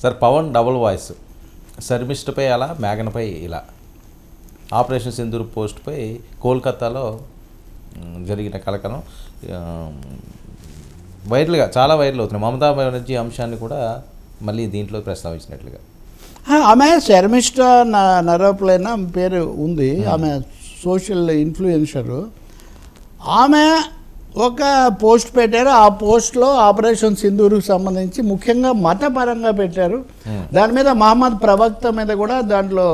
Sir Pawan double voice శర్మిష్ఠపై అలా మేఘనపై ఇలా operation Sindoor పోస్ట్పై కోల్కతాలో జరిగిన కలకలం వైరల్గా చాలా వైరల్ అవుతుంది. మమతా బెనర్జీ అంశాన్ని కూడా మళ్ళీ దీంట్లో ప్రస్తావించినట్లుగా. ఆమె శర్మిష్ఠ నరోప్లేన పేరు ఉంది, ఆమె సోషల్ ఇన్ఫ్లుయెన్సరు. ఆమె ఒక పోస్ట్ పెట్టారు. ఆ పోస్ట్లో ఆపరేషన్ సింధూర్కి సంబంధించి ముఖ్యంగా మతపరంగా పెట్టారు. దాని మీద మహమ్మద్ ప్రవక్త మీద కూడా దాంట్లో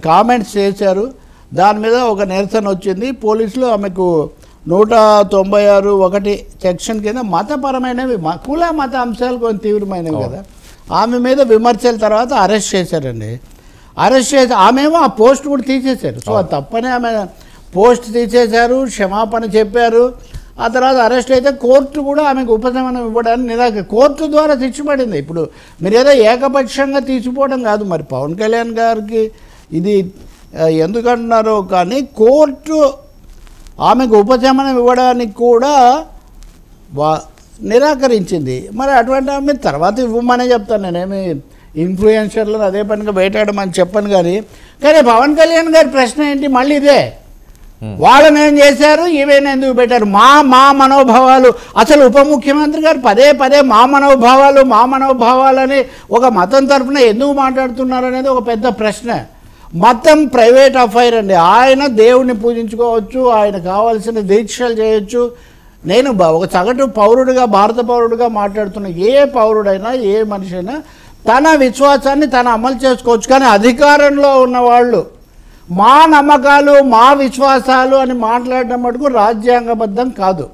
కామెంట్స్ చేశారు. దాని మీద ఒక నిరసన వచ్చింది. పోలీసులు ఆమెకు 196(1) సెక్షన్ కింద మతపరమైనవి కుల మత అంశాలు కొంచెం తీవ్రమైనవి కదా, ఆమె మీద విమర్శల తర్వాత అరెస్ట్ చేశారండి. అరెస్ట్ చేసి ఆమెమో ఆ పోస్ట్ కూడా తీసేశారు. సో అది తప్పనే ఆమె పోస్ట్ తీసేశారు, క్షమాపణ చెప్పారు. ఆ తర్వాత అరెస్ట్ అయితే కోర్టు కూడా ఆమెకు ఉపశమనం ఇవ్వడానికి కోర్టు ద్వారా శిక్ష పడింది. ఇప్పుడు మీరు ఏదో ఏకపక్షంగా తీసిపోవడం కాదు. మరి పవన్ కళ్యాణ్ గారికి ఇది ఎందుకంటున్నారో కానీ కోర్టు ఆమెకు ఉపశమనం ఇవ్వడానికి కూడా నిరాకరించింది. మరి అటువంటి ఆమె తర్వాత ఇవ్వమనే చెప్తాను. నేనేమి ఇన్ఫ్లుయెన్సర్లను అదే పనిగా బయటాడమని చెప్పను. కానీ పవన్ కళ్యాణ్ గారి ప్రశ్న ఏంటి మళ్ళీ ఇదే, వాళ్ళని ఏం చేశారు, ఈవెన్ ఎందుకు పెట్టారు, మా మనోభావాలు. అసలు ఉప ముఖ్యమంత్రి గారు పదే పదే మా మనోభావాలని ఒక మతం తరఫున ఎందుకు మాట్లాడుతున్నారు అనేది ఒక పెద్ద ప్రశ్న. మతం ప్రైవేట్ అఫైర్ అండి. ఆయన దేవుణ్ణి పూజించుకోవచ్చు, ఆయన కావాల్సిన దీక్షలు చేయొచ్చు. నేను ఒక సగటు పౌరుడిగా, భారత పౌరుడిగా మాట్లాడుతున్న ఏ పౌరుడైనా ఏ మనిషి అయినా తన విశ్వాసాన్ని తను అమలు చేసుకోవచ్చు. కానీ అధికారంలో ఉన్నవాళ్ళు మా నమ్మకాలు మా విశ్వాసాలు అని మాట్లాడడం మటుకు రాజ్యాంగబద్ధం కాదు.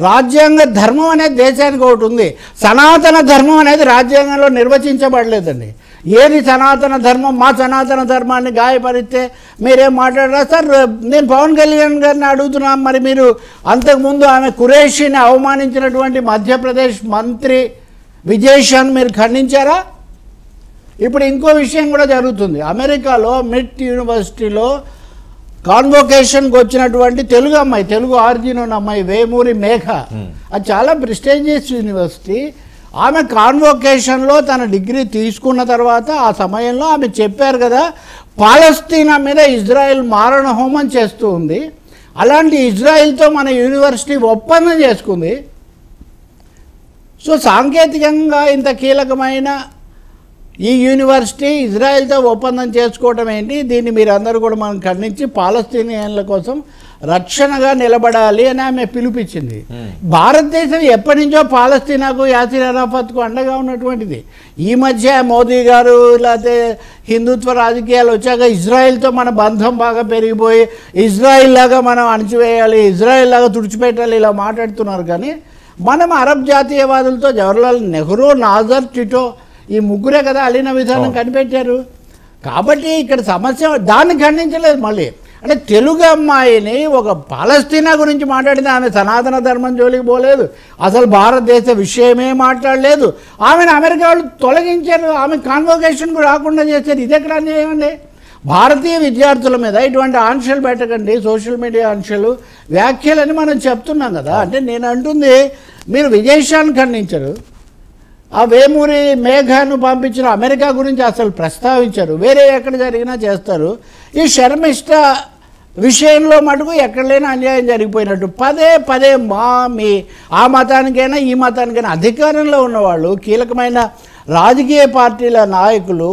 రాజ్యాంగ ధర్మం అనేది దేశానికి ఒకటి ఉంది. సనాతన ధర్మం అనేది రాజ్యాంగంలో నిర్వచించబడలేదండి. ఏది సనాతన ధర్మం? మా సనాతన ధర్మాన్ని గాయపరిస్తే మీరేం మాట్లాడరా సార్? నేను పవన్ కళ్యాణ్ గారిని అడుగుతున్నా, మరి మీరు అంతకుముందు ఆమె ఖురేషీని అవమానించినటువంటి మధ్యప్రదేశ్ మంత్రి విజయశాన్ మీరు ఖండించారా? ఇప్పుడు ఇంకో విషయం కూడా జరుగుతుంది. అమెరికాలో మిట్ యూనివర్సిటీలో కాన్వొకేషన్కి వచ్చినటువంటి తెలుగు అమ్మాయి, తెలుగు ఆరిజిన్ ఉన్న అమ్మాయి వేమూరి మేఘ, అది చాలా ప్రెస్టీజియస్ యూనివర్సిటీ. ఆమె కాన్వొకేషన్లో తన డిగ్రీ తీసుకున్న తర్వాత ఆ సమయంలో ఆమె చెప్పారు కదా, పాలస్తీనా మీద ఇజ్రాయెల్ మారణ హోమం చేస్తూ ఉంది. అలాంటి ఇజ్రాయెల్తో మన యూనివర్సిటీ ఒప్పందం చేసుకుంది. సో సాంకేతికంగా ఇంత కీలకమైన ఈ యూనివర్సిటీ ఇజ్రాయెల్తో ఒప్పందం చేసుకోవటం ఏంటి? దీన్ని మీరందరూ కూడా మనం ఖండించి పాలస్తీనియన్ల కోసం రక్షణగా నిలబడాలి అని ఆమె పిలుపుచ్చింది. భారతదేశం ఎప్పటి నుంచో పాలస్తీనాకు, యాసిర్ అరాఫత్కు అండగా ఉన్నటువంటిది. ఈ మధ్య మోదీ గారు లేకపోతే హిందుత్వ రాజకీయాలు వచ్చాక ఇజ్రాయెల్తో మన బంధం బాగా పెరిగిపోయి ఇజ్రాయెల్ లాగా మనం అణచివేయాలి, ఇజ్రాయెల్ లాగా తుడిచిపెట్టాలి ఇలా మాట్లాడుతున్నారు. కానీ మనం అరబ్ జాతీయవాదులతో జవహర్లాల్ నెహ్రూ, నాజర్, టిటో ఈ ముగ్గురే కదా అలీన విధానం కనిపెట్టారు. కాబట్టి ఇక్కడ సమస్య దాన్ని ఖండించలేదు. మళ్ళీ అంటే తెలుగు అమ్మాయిని ఒక పాలస్తీనా గురించి మాట్లాడింది, ఆమె సనాతన ధర్మం జోలికి పోలేదు, అసలు భారతదేశ విషయమే మాట్లాడలేదు. ఆమెను అమెరికా వాళ్ళు తొలగించారు, ఆమె కాన్వొకేషన్కు రాకుండా చేశారు. ఇది ఎక్కడ అన్యాయం అండి? భారతీయ విద్యార్థుల మీద ఇటువంటి ఆంక్షలు పెట్టకండి, సోషల్ మీడియా ఆంక్షలు, వ్యాఖ్యలని మనం చెప్తున్నాం కదా. అంటే నేను అంటుంది, మీరు విజయశాన్ ఖండించరు, ఆ వేమూరి మేఘాను పంపించిన అమెరికా గురించి అసలు ప్రస్తావించారు, వేరే ఎక్కడ జరిగినా చేస్తారు. ఈ శర్మిష్ఠ విషయంలో మటుకు ఎక్కడ లేని అన్యాయం జరిగిపోయినట్టు పదే పదే మీ ఆ మతానికైనా ఈ మతానికైనా అధికారంలో ఉన్నవాళ్ళు, కీలకమైన రాజకీయ పార్టీల నాయకులు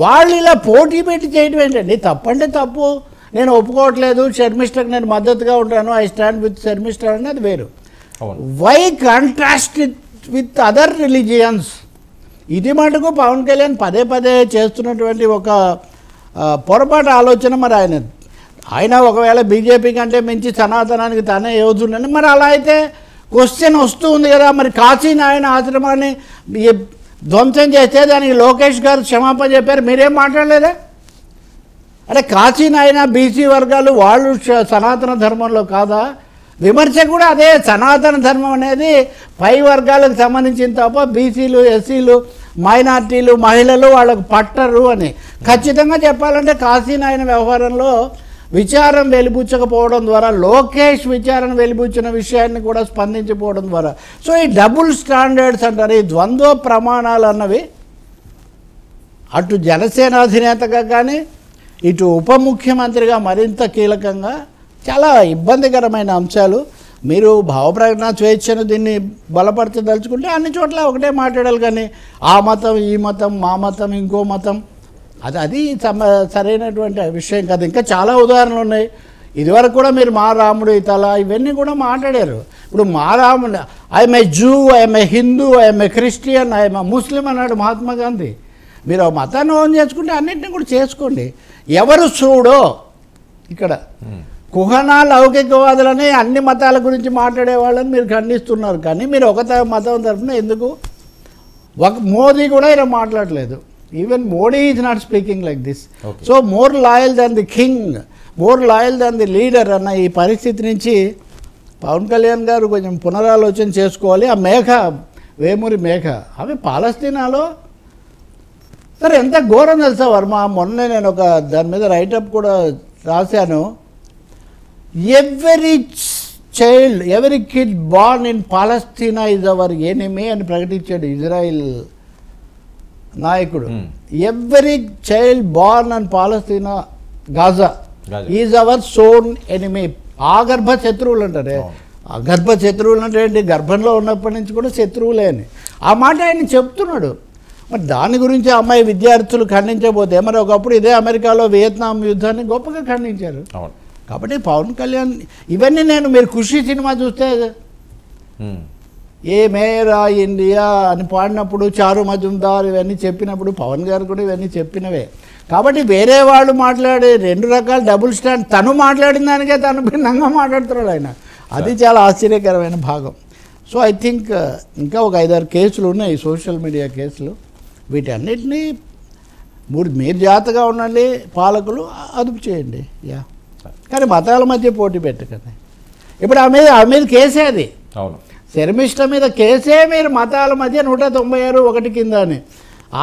వాళ్ళు ఇలా పోటీ పెట్టి చేయడం ఏంటండి? తప్పంటే తప్పు, నేను ఒప్పుకోవట్లేదు, శర్మిష్ఠకు నేను మద్దతుగా ఉంటాను, ఐ స్టాండ్ విత్ శర్మిష్ఠ అనేది వేరు. Why contrast with other religions? ఇది మటుకు పవన్ కళ్యాణ్ పదే పదే చేస్తున్నటువంటి ఒక పొరపాటు ఆలోచన. మరి ఆయన ఒకవేళ బీజేపీ కంటే మించి సనాతనానికి తానే యోధుడని, మరి అలా అయితే క్వశ్చన్ వస్తూ ఉంది కదా, మరి కాశీ నాయన ఆశ్రమాన్ని ధ్వంసం చేస్తే దానికి లోకేష్ గారు క్షమాపణ చెప్పారు, మీరేం మాట్లాడలేదా? అంటే కాశీ నాయన బీసీ వర్గాలు వాళ్ళు సనాతన ధర్మంలో కాదా? విమర్శ కూడా అదే, సనాతన ధర్మం అనేది పై వర్గాలకు సంబంధించిన తప్ప బీసీలు, ఎస్సీలు, మైనార్టీలు, మహిళలు వాళ్ళకు పట్టరు అని. ఖచ్చితంగా చెప్పాలంటే కాశీనాయన వ్యవహారంలో విచారం వెలిబుచ్చకపోవడం ద్వారా, లోకేష్ విచారణ వెలిబుచ్చిన విషయాన్ని కూడా స్పందించకపోవడం ద్వారా, సో ఈ డబుల్ స్టాండర్డ్స్ అంటారు, ఈ ద్వంద్వ ప్రమాణాలు అన్నవి అటు జనసేన అధినేతగా కానీ ఇటు ఉప ముఖ్యమంత్రిగా మరింత కీలకంగా చాలా ఇబ్బందికరమైన అంశాలు. మీరు భావప్రకటన స్వేచ్ఛను దీన్ని బలపరచదలుచుకుంటే అన్ని చోట్ల ఒకటే మాట్లాడాలి, కానీ ఆ మతం ఈ మతం మా మతం ఇంకో మతం అది సరైనటువంటి విషయం కాదు. ఇంకా చాలా ఉదాహరణలు ఉన్నాయి. ఇదివరకు కూడా మీరు మా రాముడు ఇతల ఇవన్నీ కూడా మాట్లాడారు. ఇప్పుడు మా రాముడు I'm a Jew, I'm a Hindu, I'm a Christian, I'm a Muslim అన్నాడు మహాత్మా గాంధీ. మీరు ఆ మతాన్ని ఓన్ చేసుకుంటే అన్నింటినీ కూడా చేసుకోండి. ఎవరు చూడో ఇక్కడ కుహనా లౌకికవాదులని అన్ని మతాల గురించి మాట్లాడే వాళ్ళని మీరు ఖండిస్తున్నారు, కానీ మీరు ఒక మతం తరఫున ఎందుకు? మోదీ కూడా ఇలా మాట్లాడలేదు. Even Modi is not speaking like this. So more loyal than the king, more loyal than the leader అన్న ఈ పరిస్థితి నుంచి పవన్ కళ్యాణ్ గారు కొంచెం పునరాలోచన చేసుకోవాలి. ఆ వేమూరి మేఘ అవి పాలస్తీనాలో సరే ఎంత ఘోరం తెలుసా వర్మ, మొన్నే నేను ఒక దాని మీద రైటప్ కూడా రాశాను. Every kid born in Palestine is our enemy అని ప్రకటించాడు ఇజ్రాయిల్ నాయకుడు. Every child born in Palestine Gaza is our sworn enemy. ఆగర్భ శత్రువులు అంటారే, అగర్భ శత్రువులు అంటే ఏంటి? గర్భంలో ఉన్నప్పటి నుంచి కూడా శత్రువులే అని ఆ మాట ఆయన చెప్తున్నాడు. మరి దాని గురించి అమ్మాయి విద్యార్థులు ఖండించబోతే మరి ఒకప్పుడు ఇదే అమెరికాలో వియత్నాం యుద్ధాన్ని గొప్పగా ఖండించారు. కాబట్టి పవన్ కళ్యాణ్ ఇవన్నీ మీరు ఖుషి సినిమా చూస్తే ఏ మేరా ఇండియా అని పాడినప్పుడు చారు మజుందార్ ఇవన్నీ చెప్పినప్పుడు పవన్ గారు కూడా ఇవన్నీ చెప్పినవే. కాబట్టి వేరే వాళ్ళు మాట్లాడే రెండు రకాల డబుల్ స్టాండ్, తను మాట్లాడిన దానికే తను భిన్నంగా మాట్లాడుతున్నాడు ఆయన. అది చాలా ఆశ్చర్యకరమైన భాగం. సో ఐ థింక్ ఇంకా ఒక 5-6 కేసులు ఉన్నాయి, సోషల్ మీడియా కేసులు. వీటన్నిటినీ మీరు జాగ్రత్తగా ఉండండి, పాలకులు అదుపు చేయండి. కానీ మతాల మధ్య పోటీ పెట్టకండి. ఇప్పుడు ఆ మీద కేసే అది, అవును, శర్మిష్ట మీద కేసే మీరు మతాల మధ్య 196(1) కింద అని.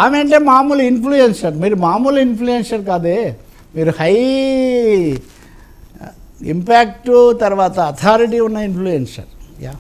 ఆమె అంటే మామూలు ఇన్ఫ్లుయెన్సర్, మీరు మామూలు ఇన్ఫ్లుయెన్సర్ కాదే, మీరు హై ఇంపాక్టు తర్వాత అథారిటీ ఉన్న ఇన్ఫ్లుయెన్సర్.